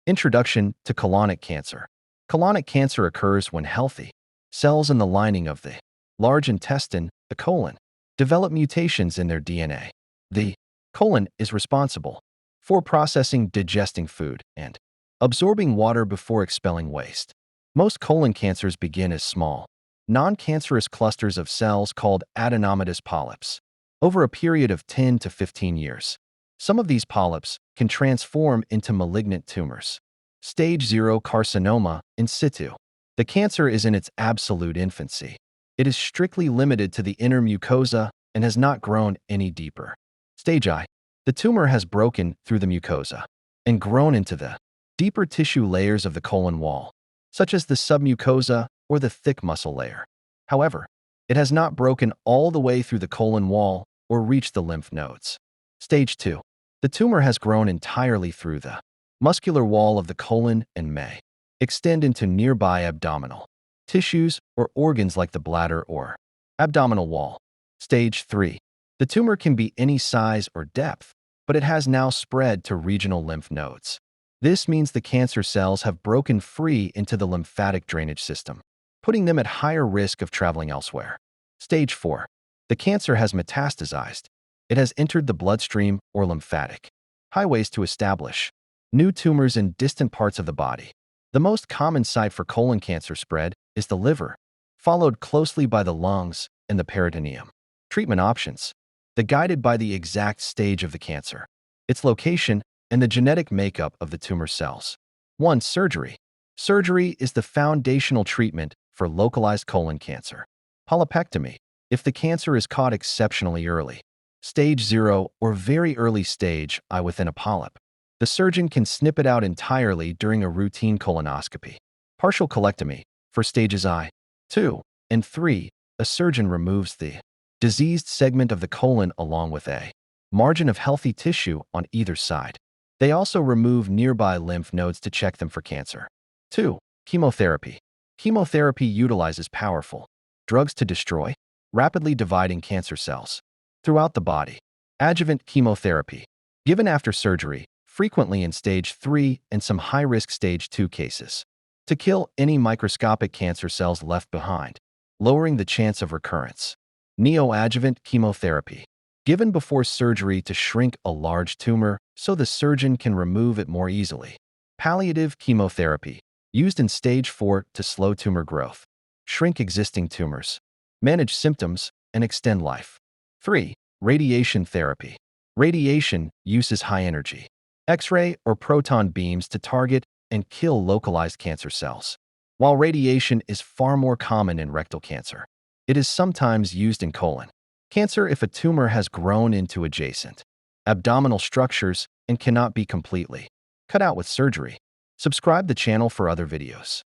Introduction to colonic cancer. Colonic cancer occurs when healthy cells in the lining of the large intestine, the colon, develop mutations in their DNA. The colon is responsible for processing, digesting food, and absorbing water before expelling waste. Most colon cancers begin as small, non-cancerous clusters of cells called adenomatous polyps. Over a period of 10 to 15 years, some of these polyps can transform into malignant tumors. Stage 0 carcinoma in situ. The cancer is in its absolute infancy. It is strictly limited to the inner mucosa and has not grown any deeper. Stage I. The tumor has broken through the mucosa and grown into the deeper tissue layers of the colon wall, such as the submucosa or the thick muscle layer. However, it has not broken all the way through the colon wall or reached the lymph nodes. Stage 2. The tumor has grown entirely through the muscular wall of the colon and may extend into nearby abdominal tissues or organs like the bladder or abdominal wall. Stage 3. The tumor can be any size or depth, but it has now spread to regional lymph nodes. This means the cancer cells have broken free into the lymphatic drainage system, putting them at higher risk of traveling elsewhere. Stage 4. The cancer has metastasized. It has entered the bloodstream or lymphatic highways to establish new tumors in distant parts of the body. The most common site for colon cancer spread is the liver, followed closely by the lungs and the peritoneum. Treatment options. The guided by the exact stage of the cancer, its location, and the genetic makeup of the tumor cells. 1. Surgery. Surgery is the foundational treatment for localized colon cancer. Polypectomy. If the cancer is caught exceptionally early, stage 0 or very early stage I within a polyp, the surgeon can snip it out entirely during a routine colonoscopy. Partial colectomy. For stages I, II, and III, a surgeon removes the diseased segment of the colon along with a margin of healthy tissue on either side. They also remove nearby lymph nodes to check them for cancer. 2. Chemotherapy. Chemotherapy utilizes powerful drugs to destroy rapidly dividing cancer cells throughout the body. Adjuvant chemotherapy, given after surgery, frequently in stage 3 and some high-risk stage 2 cases, to kill any microscopic cancer cells left behind, lowering the chance of recurrence. Neoadjuvant chemotherapy, given before surgery to shrink a large tumor so the surgeon can remove it more easily. Palliative chemotherapy, used in stage 4 to slow tumor growth, shrink existing tumors, manage symptoms, and extend life. 3. Radiation therapy. Radiation uses high energy, X-ray or proton beams to target and kill localized cancer cells. While radiation is far more common in rectal cancer, it is sometimes used in colon cancer if a tumor has grown into adjacent abdominal structures and cannot be completely cut out with surgery. Subscribe the channel for other videos.